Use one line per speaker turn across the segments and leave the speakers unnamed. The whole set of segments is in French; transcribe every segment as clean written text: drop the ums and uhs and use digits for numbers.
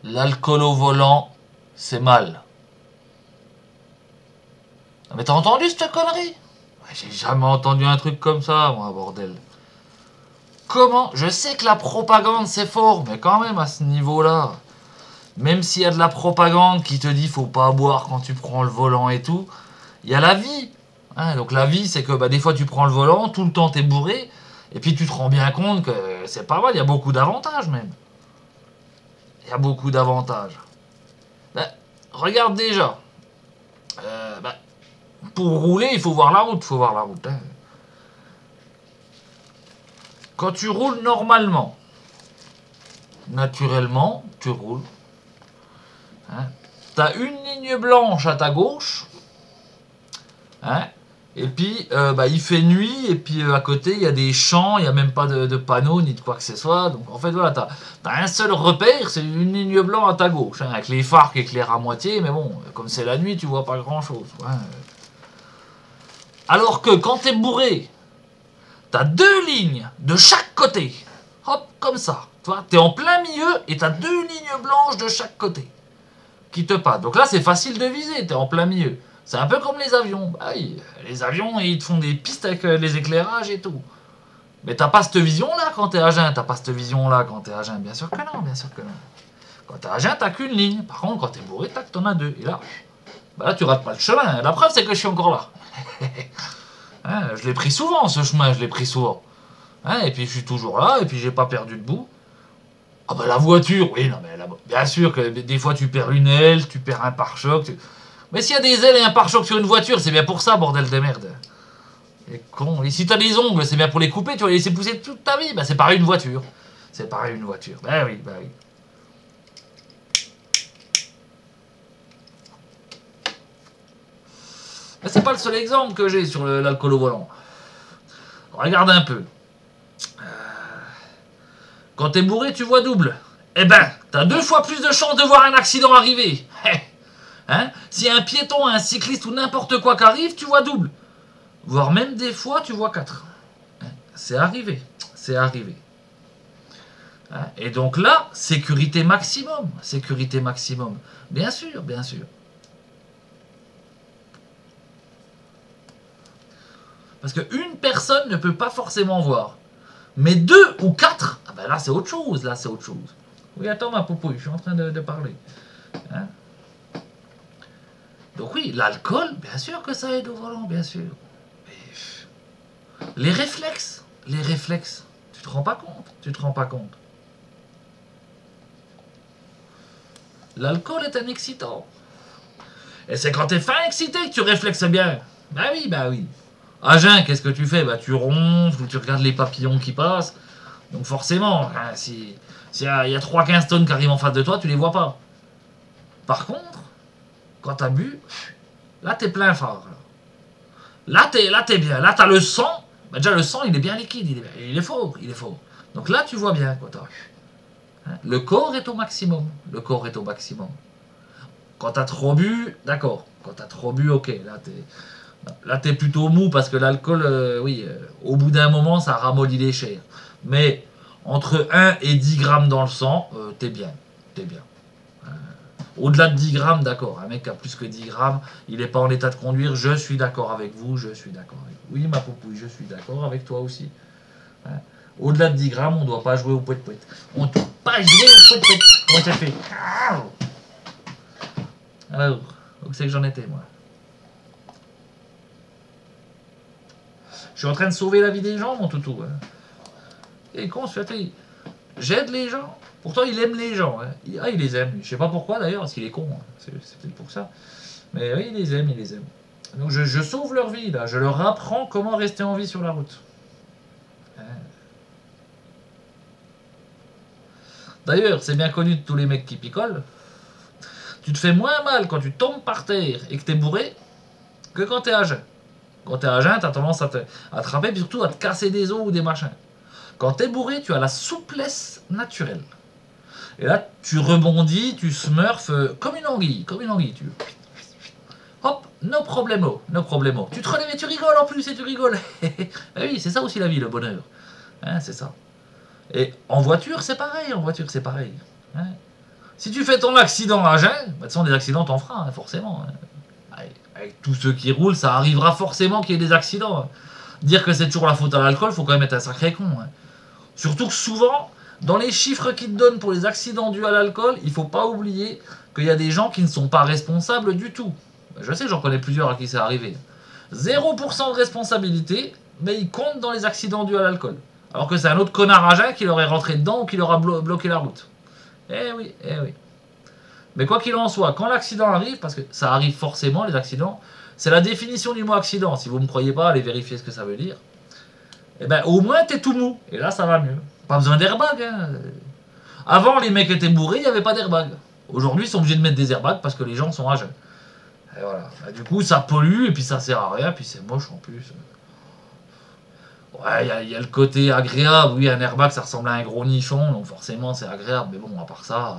l'alcool au volant, c'est mal. Mais t'as entendu cette connerie? J'ai jamais entendu un truc comme ça, moi, bordel. Comment? Je sais que la propagande, c'est fort, mais quand même, à ce niveau-là, même s'il y a de la propagande qui te dit faut pas boire quand tu prends le volant et tout, il y a la vie. Hein, donc la vie, c'est que bah, des fois, tu prends le volant, tout le temps, t'es bourré, et puis tu te rends bien compte que c'est pas mal, il y a beaucoup d'avantages, même. Il y a beaucoup d'avantages. Ben, regarde déjà. Ben, pour rouler, il faut voir la route. Faut voir la route. Hein. Quand tu roules normalement, naturellement, tu roules. Hein, t'as une ligne blanche à ta gauche. Hein, et puis, bah, il fait nuit. Et puis, à côté, il y a des champs. Il n'y a même pas de panneaux ni de quoi que ce soit. Donc, en fait, voilà, t'as un seul repère. C'est une ligne blanche à ta gauche. Hein, avec les phares qui éclairent à moitié. Mais bon, comme c'est la nuit, tu vois pas grand-chose. Hein. Alors que quand t'es bourré, t'as deux lignes de chaque côté. Hop, comme ça. Tu vois, t'es en plein milieu et t'as deux lignes blanches de chaque côté qui te passent. Donc là, c'est facile de viser, t'es en plein milieu. C'est un peu comme les avions. Bah oui, les avions, ils te font des pistes avec les éclairages et tout. Mais t'as pas cette vision-là quand t'es à jeun. T'as pas cette vision-là quand t'es à jeun. Bien sûr que non, bien sûr que non. Quand t'es à jeun, t'as qu'une ligne. Par contre, quand t'es bourré, tac, t'en as deux. Et là, bah là, tu rates pas le chemin. La preuve, c'est que je suis encore là. Hein, je l'ai pris souvent, ce chemin, je l'ai pris souvent. Hein, et puis je suis toujours là, et puis j'ai pas perdu de bout. Ah bah la voiture, oui, non mais bien sûr que des fois tu perds une aile, tu perds un pare-choc. Mais s'il y a des ailes et un pare-choc sur une voiture, c'est bien pour ça, bordel de merde. Et con. Et si t'as des ongles, c'est bien pour les couper, tu vas les laisser pousser toute ta vie. Bah c'est pareil une voiture. C'est pareil une voiture. Bah oui, bah oui. Mais c'est pas le seul exemple que j'ai sur l'alcool au volant. Regarde un peu. Quand t'es bourré, tu vois double. Eh ben, t'as deux fois plus de chances de voir un accident arriver. Hein, si un piéton, un cycliste ou n'importe quoi qui arrive, tu vois double. Voire même des fois, tu vois quatre. Hein, c'est arrivé. C'est arrivé. Hein, et donc là, sécurité maximum. Sécurité maximum. Bien sûr, bien sûr. Parce qu'une personne ne peut pas forcément voir. Mais deux ou quatre, ah ben là c'est autre chose, là c'est autre chose. Oui, attends ma poupouille, je suis en train de parler. Hein, donc oui, l'alcool, bien sûr que ça aide au volant, bien sûr. Mais les réflexes, tu te rends pas compte, tu te rends pas compte. L'alcool est un excitant. Et c'est quand t'es fin excité que tu réflexes bien. Bah oui, bah oui. À jeun, qu'est-ce que tu fais? Bah tu ronfles ou tu regardes les papillons qui passent. Donc forcément, hein, s'il y a 3-15 tonnes qui arrivent en face de toi, tu les vois pas. Par contre, quand t'as bu, là t'es plein phare. Là t'es bien. Là t'as le sang. Bah déjà le sang il est bien liquide, il est fort, il est fort. Donc là tu vois bien quoi t'as. Hein, le corps est au maximum. Le corps est au maximum. Quand t'as trop bu, d'accord. Quand t'as trop bu, ok. Là t'es plutôt mou parce que l'alcool, oui, au bout d'un moment ça ramollit les chairs. Mais entre 1 et 10 grammes dans le sang, t'es bien. T'es bien. Au-delà de 10 grammes, d'accord. Un mec qui a plus que 10 grammes, il n'est pas en état de conduire. Je suis d'accord avec vous, je suis d'accord avec vous. Oui, ma poupouille, je suis d'accord avec toi aussi. Hein, au-delà de 10 grammes, on ne doit pas jouer au poète-poète. On ne doit pas jouer au poète-poète. Comment ça fait? Alors, où c'est que j'en étais, moi? Je suis en train de sauver la vie des gens, mon toutou. Hein. Et con, j'aide les gens. Pourtant, il aime les gens. Hein. Il les aime. Je sais pas pourquoi d'ailleurs, parce qu'il est con. Hein. C'est peut-être pour ça. Mais oui, il les aime, il les aime. Donc je sauve leur vie, là. Je leur apprends comment rester en vie sur la route. Hein. D'ailleurs, c'est bien connu de tous les mecs qui picolent. Tu te fais moins mal quand tu tombes par terre et que t'es bourré que quand t'es à jeun. Quand t'es à jeun, t'as tendance à te attraper, puis surtout à te casser des os ou des machins. Quand t'es bourré, tu as la souplesse naturelle. Et là, tu rebondis, tu smurfs comme une anguille, Tu... Hop, no problemo, no problemo. Tu te relèves et tu rigoles en plus, et tu rigoles. Ben oui, c'est ça aussi la vie, le bonheur. Hein, c'est ça. Et en voiture, c'est pareil, Hein. Si tu fais ton accident à jeun, bah, de toute façon, des accidents, t'en feras, hein, forcément. Hein. Avec tous ceux qui roulent, ça arrivera forcément qu'il y ait des accidents. Hein. Dire que c'est toujours la faute à l'alcool, faut quand même être un sacré con. Hein. Surtout que souvent, dans les chiffres qu'ils te donnent pour les accidents dus à l'alcool, il faut pas oublier qu'il y a des gens qui ne sont pas responsables du tout. Je sais, j'en connais plusieurs à qui c'est arrivé. 0% de responsabilité, mais ils comptent dans les accidents dus à l'alcool. Alors que c'est un autre connard à jeun qui leur est rentré dedans ou qui leur a bloqué la route. Eh oui, eh oui. Mais quoi qu'il en soit, quand l'accident arrive, parce que ça arrive forcément les accidents, c'est la définition du mot accident. Si vous ne me croyez pas, allez vérifier ce que ça veut dire. Eh ben au moins t'es tout mou. Et là ça va mieux. Pas besoin d'airbag. Hein. Avant les mecs étaient bourrés, il n'y avait pas d'airbag. Aujourd'hui ils sont obligés de mettre des airbags parce que les gens sont à jeun. Et voilà. Et du coup ça pollue et puis ça sert à rien, puis c'est moche en plus. Ouais, il y a le côté agréable. Oui, un airbag ça ressemble à un gros nichon, donc forcément c'est agréable. Mais bon, à part ça...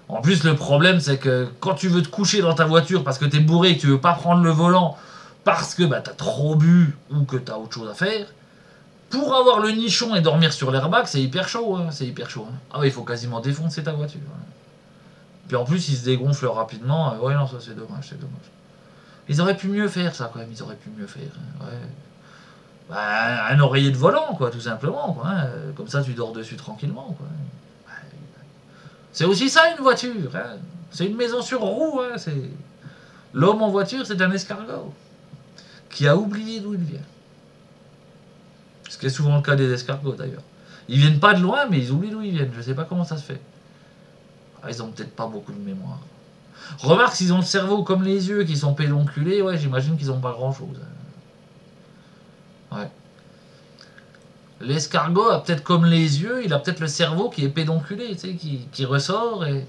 En plus, le problème, c'est que quand tu veux te coucher dans ta voiture parce que t'es bourré et que tu veux pas prendre le volant parce que bah, t'as trop bu ou que t'as autre chose à faire, pour avoir le nichon et dormir sur l'airbag, c'est hyper chaud. Hein, c'est hyper chaud. Hein. Ah oui, il faut quasiment défoncer ta voiture. Hein. Puis en plus, il se dégonfle rapidement. Ouais, non, ça c'est dommage, c'est dommage. Ils auraient pu mieux faire ça quand même, ils auraient pu mieux faire. Hein. Ouais. Bah, un oreiller de volant, quoi, tout simplement. Quoi, hein. Comme ça, tu dors dessus tranquillement. Quoi. C'est aussi ça une voiture. Hein. C'est une maison sur roue. Hein. L'homme en voiture, c'est un escargot qui a oublié d'où il vient. Ce qui est souvent le cas des escargots d'ailleurs. Ils viennent pas de loin, mais ils oublient d'où ils viennent. Je sais pas comment ça se fait. Ah, ils ont peut-être pas beaucoup de mémoire. Remarque, s'ils ont le cerveau comme les yeux qui sont pédonculés, ouais, j'imagine qu'ils ont pas grand-chose. Ouais. L'escargot a peut-être comme les yeux, il a peut-être le cerveau qui est pédonculé, tu sais, qui ressort et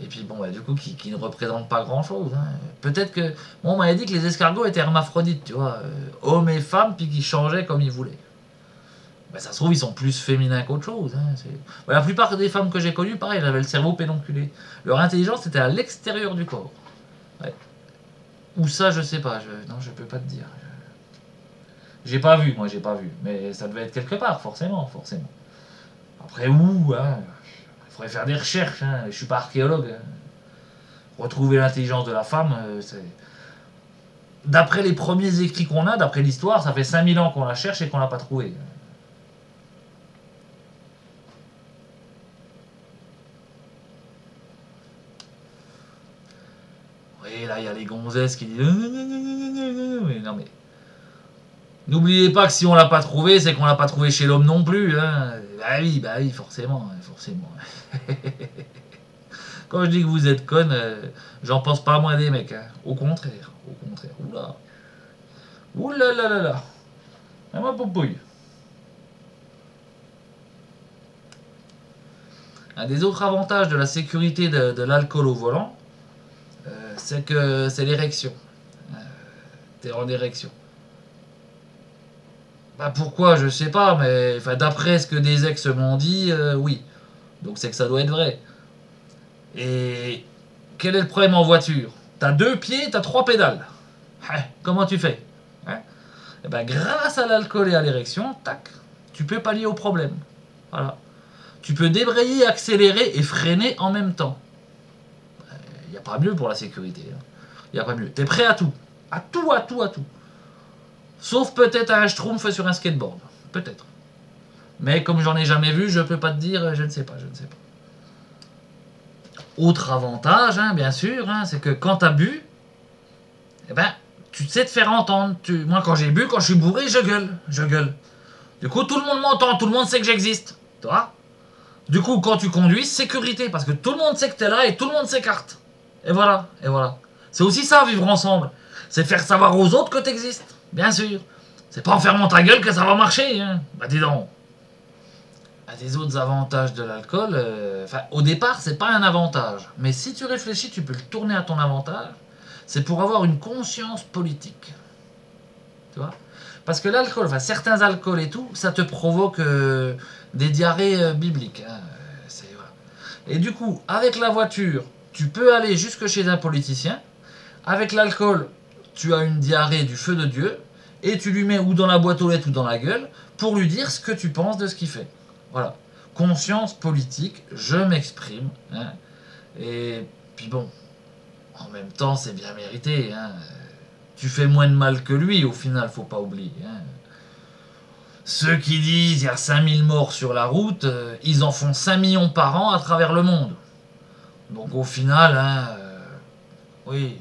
puis bon, bah, du coup, qui ne représente pas grand-chose. Hein. Peut-être que... Bon, on m'avait dit que les escargots étaient hermaphrodites, tu vois, hommes et femmes, puis qu'ils changeaient comme ils voulaient. Bah, ça se trouve, ils sont plus féminins qu'autre chose. Hein. Bah, la plupart des femmes que j'ai connues, pareil, elles avaient le cerveau pédonculé. Leur intelligence était à l'extérieur du corps. Ouais. Ou ça, je sais pas. Non, je peux pas te dire. J'ai pas vu, moi, j'ai pas vu. Mais ça devait être quelque part, forcément, forcément. Après, où hein, il faudrait faire des recherches. Hein. Je suis pas archéologue. Hein. Retrouver l'intelligence de la femme, c'est... D'après les premiers écrits qu'on a, d'après l'histoire, ça fait 5000 ans qu'on la cherche et qu'on l'a pas trouvée. Oui, là, il y a les gonzesses qui disent... Oui, non, mais... N'oubliez pas que si on l'a pas trouvé, c'est qu'on l'a pas trouvé chez l'homme non plus. Hein. Bah oui, forcément, forcément. Quand je dis que vous êtes conne, j'en pense pas moins des mecs. Hein. Au contraire, au contraire. Oula. Oula là là là. Ah, ma poupouille. Un des autres avantages de la sécurité de l'alcool au volant, c'est que c'est l'érection. T'es en érection. Bah pourquoi, je sais pas, mais enfin, d'après ce que des ex m'ont dit, oui. Donc c'est que ça doit être vrai. Et quel est le problème en voiture? T'as 2 pieds, t'as 3 pédales. Hein, comment tu fais? Hein? Et ben, grâce à l'alcool et à l'érection, tac, tu peux pallier au problème. Voilà. Tu peux débrayer, accélérer et freiner en même temps. Il n'y a pas mieux pour la sécurité. Il n'y a pas mieux. T'es prêt à tout. À tout, à tout, à tout. Sauf peut-être un schtroumpf sur un skateboard. Peut-être. Mais comme j'en ai jamais vu, je peux pas te dire, je ne sais pas, je ne sais pas. Autre avantage, hein, bien sûr, hein, c'est que quand tu as bu, eh ben, tu sais te faire entendre. Moi, quand j'ai bu, quand je suis bourré, je gueule. Je gueule. Du coup, tout le monde m'entend, tout le monde sait que j'existe. Tu vois? Du coup, quand tu conduis, sécurité, parce que tout le monde sait que tu es là et tout le monde s'écarte. Et voilà, et voilà. C'est aussi ça, vivre ensemble. C'est faire savoir aux autres que tu existes, bien sûr. C'est pas en fermant ta gueule que ça va marcher. Hein. Bah dis donc. Des autres avantages de l'alcool, au départ, c'est pas un avantage. Mais si tu réfléchis, tu peux le tourner à ton avantage. C'est pour avoir une conscience politique. Tu vois? Parce que l'alcool, certains alcools et tout, ça te provoque des diarrhées bibliques. Hein. Voilà. Et du coup, avec la voiture, tu peux aller jusque chez un politicien. Avec l'alcool, tu as une diarrhée du feu de Dieu. Et tu lui mets ou dans la boîte aux lettres ou dans la gueule pour lui dire ce que tu penses de ce qu'il fait. Voilà. conscience politique, je m'exprime. Hein, et puis bon, en même temps, c'est bien mérité. Hein, tu fais moins de mal que lui, au final, faut pas oublier. Hein. Ceux qui disent il y a 5000 morts sur la route, ils en font 5 millions par an à travers le monde. Donc au final, hein, oui,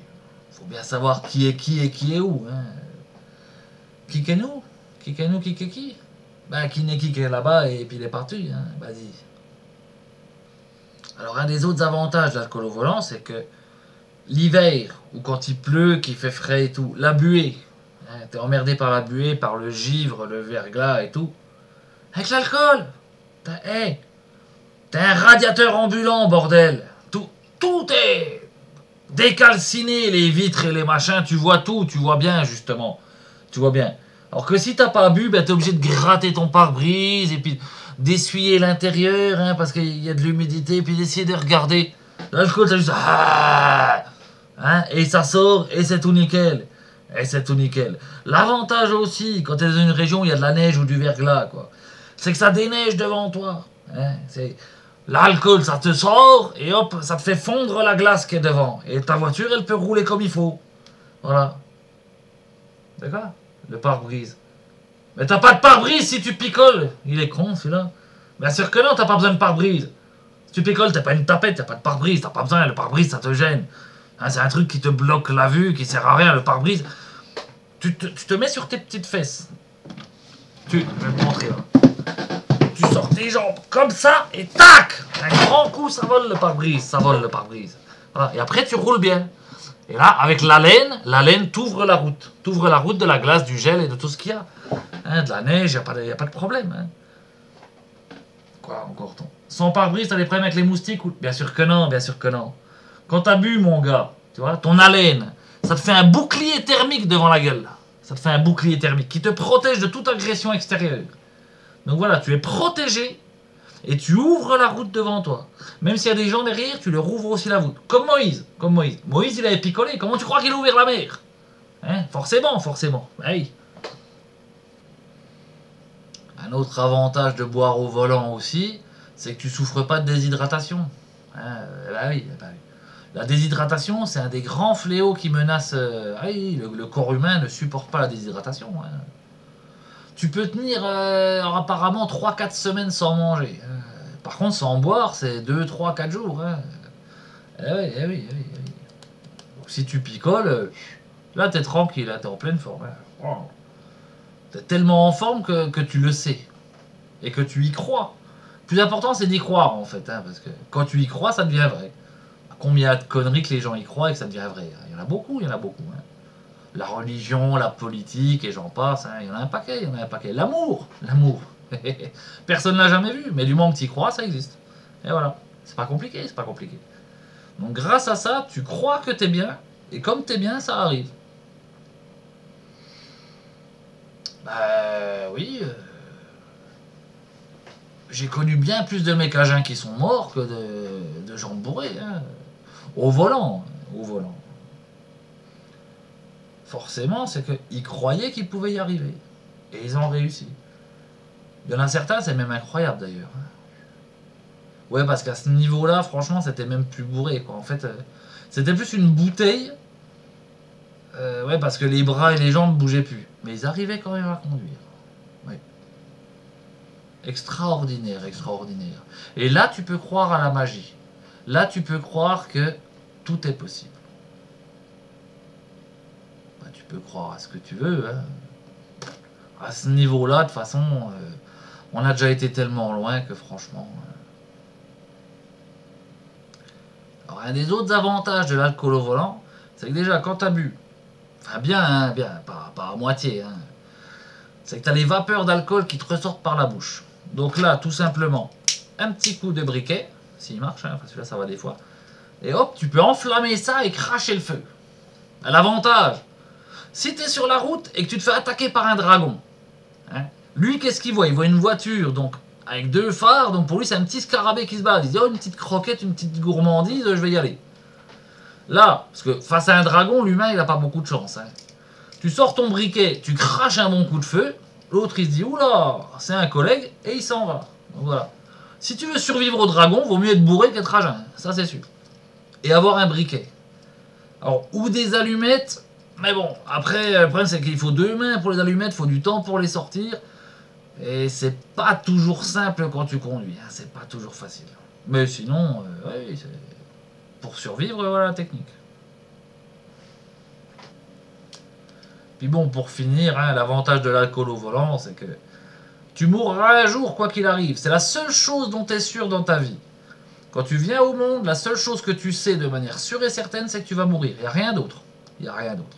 faut bien savoir qui est qui et qui est où. Hein. Qui qu'est nous? Qui qu'est nous, qui qu'est qui? Ben, qui n'est qui est là-bas et puis il est parti. Hein. Vas-y. Alors un des autres avantages de l'alcool au volant, c'est que l'hiver, ou quand il pleut, qu'il fait frais et tout, la buée, hein, t'es emmerdé par la buée, par le givre, le verglas et tout. Avec l'alcool, t'as un radiateur ambulant, bordel. Tout est décalciné, les vitres et les machins, tu vois tout, tu vois bien, justement. Tu vois bien. Alors que si t'as pas bu, ben t'es obligé de gratter ton pare-brise, et puis d'essuyer l'intérieur, hein, parce qu'il y a de l'humidité, puis d'essayer de regarder. L'alcool, t'as juste... Ah, hein, et ça sort, et c'est tout nickel. Et c'est tout nickel. L'avantage aussi, quand t'es dans une région où il y a de la neige ou du verglas, quoi, c'est que ça déneige devant toi. Hein, l'alcool, ça te sort, et hop, ça te fait fondre la glace qui est devant. Et ta voiture, elle peut rouler comme il faut. Voilà. D'accord? Le pare-brise. Mais t'as pas de pare-brise si tu picoles. Il est con, celui-là. Bien sûr que non, t'as pas besoin de pare-brise. Si tu picoles, t'as pas une tapette, t'as pas de pare-brise, t'as pas besoin. Le pare-brise, ça te gêne. Hein, c'est un truc qui te bloque la vue, qui sert à rien. Le pare-brise, tu te mets sur tes petites fesses. Je vais te montrer, là. Tu sors tes jambes comme ça, et tac! Un grand coup, ça vole le pare-brise. Ça vole le pare-brise. Voilà. Et après, tu roules bien. Et là, avec la laine t'ouvre la route. T'ouvre la route de la glace, du gel et de tout ce qu'il y a. Hein, de la neige, il n'y a pas de problème. Hein. Quoi, encore ton... Sans pare-brise, t'as des problèmes avec les moustiques ou... Bien sûr que non, bien sûr que non. Quand t'as bu, mon gars, tu vois, ton haleine, ça te fait un bouclier thermique devant la gueule. Ça te fait un bouclier thermique qui te protège de toute agression extérieure. Donc voilà, tu es protégé et tu ouvres la route devant toi. Même s'il y a des gens derrière, tu leur ouvres aussi la route. Comme Moïse. Moïse, il avait picolé. Comment tu crois qu'il a ouvert la mer? Hein? Forcément. Oui. Un autre avantage de boire au volant aussi, c'est que tu souffres pas de déshydratation. Hein? Bah oui. La déshydratation, c'est un des grands fléaux qui menace... le corps humain ne supporte pas la déshydratation. Hein. Tu peux tenir apparemment 3-4 semaines sans manger. Par contre, sans boire, c'est 2, 3, 4 jours. Hein. Eh oui. Donc, si tu picoles, là, t'es tranquille, là, t'es en pleine forme. Hein. Oh. T'es tellement en forme que tu le sais. Et que tu y crois. Le plus important, c'est d'y croire, en fait. Hein, parce que quand tu y crois, ça devient vrai. Combien de conneries que les gens y croient et que ça devient vrai. Il y en a beaucoup. Hein. La religion, la politique, et j'en passe. Hein. Il y en a un paquet. L'amour. Personne ne l'a jamais vu. Mais du moment que tu y crois, ça existe. Et voilà. C'est pas compliqué. Donc grâce à ça, tu crois que t'es bien. Et comme t'es bien, ça arrive. Bah oui. J'ai connu bien plus de mecs à jeun qui sont morts que de gens bourrés. Hein. Au volant. Forcément, c'est qu'ils croyaient qu'ils pouvaient y arriver. Et ils ont réussi. Il y en a certains, c'est même incroyable d'ailleurs. Ouais, parce qu'à ce niveau-là, franchement, c'était même plus bourré, quoi. En fait, c'était plus une bouteille. Ouais, parce que les bras et les jambes ne bougeaient plus. Mais ils arrivaient quand même à conduire. Ouais. Extraordinaire. Et là, tu peux croire à la magie. Là, tu peux croire que tout est possible. Bah, tu peux croire à ce que tu veux. Hein. À ce niveau-là, de toute façon, on a déjà été tellement loin que franchement... Alors, un des autres avantages de l'alcool au volant, c'est que déjà, quand tu as bu, enfin bien, pas à moitié, hein, c'est que tu as les vapeurs d'alcool qui te ressortent par la bouche. Donc là, tout simplement, un petit coup de briquet, s'il marche, hein, parce que là, ça va des fois, et hop, tu peux enflammer ça et cracher le feu. L'avantage, si tu es sur la route et que tu te fais attaquer par un dragon, hein, lui, qu'est-ce qu'il voit? Il voit une voiture, donc avec 2 phares, donc pour lui, c'est un petit scarabée qui se bat. Il se dit, oh, une petite croquette, une petite gourmandise, je vais y aller. Là, parce que face à un dragon, l'humain, il n'a pas beaucoup de chance. Hein. Tu sors ton briquet, tu craches un bon coup de feu, l'autre, il se dit, oula, c'est un collègue, et il s'en va. Donc voilà. Si tu veux survivre au dragon, vaut mieux être bourré qu'être à jeun, ça c'est sûr. Et avoir un briquet. Alors, ou des allumettes, mais bon, après, le problème c'est qu'il faut 2 mains pour les allumettes, il faut du temps pour les sortir. Et c'est pas toujours simple quand tu conduis, hein, c'est pas toujours facile. Mais sinon, ouais, pour survivre, voilà la technique. Puis bon, pour finir, hein, l'avantage de l'alcool au volant, c'est que tu mourras un jour, quoi qu'il arrive. C'est la seule chose dont tu es sûr dans ta vie. Quand tu viens au monde, la seule chose que tu sais de manière sûre et certaine, c'est que tu vas mourir. Il n'y a rien d'autre. Il n'y a rien d'autre.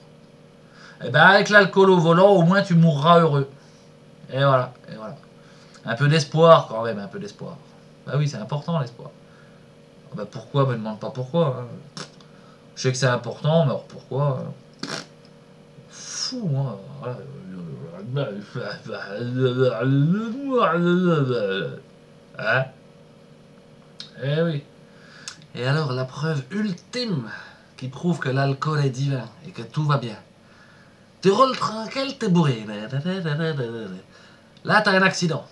Et bien avec l'alcool au volant, au moins tu mourras heureux. Et voilà, et voilà. Un peu d'espoir quand même, un peu d'espoir. Bah oui, c'est important l'espoir. Bah pourquoi, me demande pas pourquoi. Hein. Je sais que c'est important, mais alors pourquoi fou, moi. Hein? Eh oui. Et alors, la preuve ultime qui prouve que l'alcool est divin et que tout va bien. Tu roules tranquille, t'es bourré. Là, t'as un accident.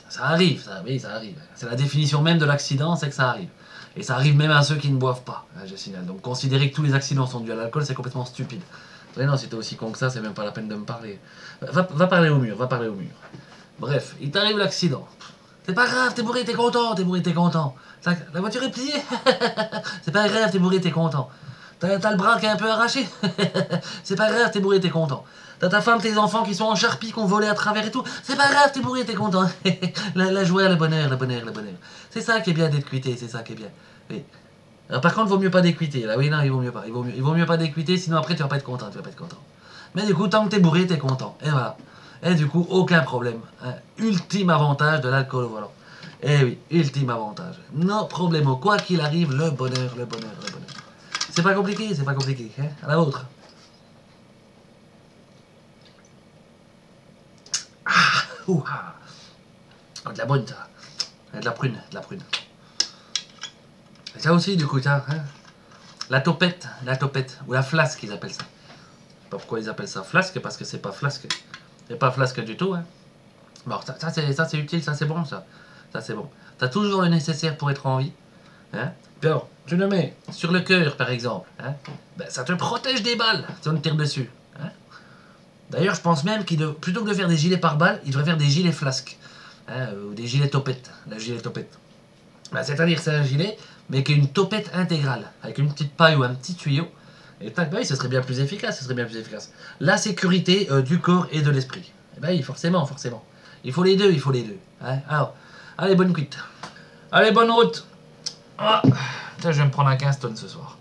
Ça arrive, ça, oui, ça arrive. C'est la définition même de l'accident, c'est que ça arrive. Et ça arrive même à ceux qui ne boivent pas, hein, je signale. Donc considérer que tous les accidents sont dus à l'alcool, c'est complètement stupide. Mais non, si t'es aussi con que ça, c'est même pas la peine de me parler. Va parler au mur, va parler au mur. Bref, il t'arrive l'accident. C'est pas grave, t'es bourré, t'es content, t'es bourré, t'es content. La voiture est pliée. C'est pas grave, t'es bourré, t'es content. T'as le bras qui est un peu arraché. C'est pas grave, t'es bourré, t'es content. T'as ta femme, tes enfants qui sont en charpie, qui ont volé à travers et tout. C'est pas grave, t'es bourré, t'es content. La joie, le bonheur, le bonheur, le bonheur. C'est ça qui est bien d'être cuité, c'est ça qui est bien. Oui. Alors, par contre, il vaut mieux pas d'équiter. Là, oui, non, il vaut mieux pas. Il vaut mieux pas d'équiter, sinon après tu vas pas être content, tu vas pas être content. Mais du coup, tant que t'es bourré, t'es content. Et voilà. Et du coup, aucun problème. Hein. Ultime avantage de l'alcool au volant. Eh oui, ultime avantage. Non problème. Quoi qu'il arrive, le bonheur, le bonheur, le bonheur. C'est pas compliqué, c'est pas compliqué. Hein. À la vôtre. Ah, ouah. Oh, de la brune, ça. De la prune, de la prune. Et ça aussi, du coup, ça. Hein. La topette, ou la flasque, ils appellent ça. Je sais pas pourquoi ils appellent ça flasque, parce que c'est pas flasque. C'est pas flasque du tout, hein. Bon, ça c'est utile, ça c'est bon, ça. Ça c'est bon. T'as toujours le nécessaire pour être en vie. Hein. Puis alors, tu le mets sur le cœur, par exemple. Hein. Ben, ça te protège des balles si on te tire dessus. Hein. D'ailleurs, je pense même plutôt que de faire des gilets par balles, il devrait faire des gilets flasques. Hein, ou des gilets topettes. La gilet topette. Ben, c'est-à-dire c'est un gilet, mais qui a une topette intégrale, avec une petite paille ou un petit tuyau. Et tac, bah oui, ce serait bien plus efficace, ce serait bien plus efficace. La sécurité du corps et de l'esprit. Et bah oui, forcément, forcément. Il faut les deux, il faut les deux. Hein. Alors, allez, bonne cuite. Allez, bonne route. Ah, putain, je vais me prendre un 15 tonnes ce soir.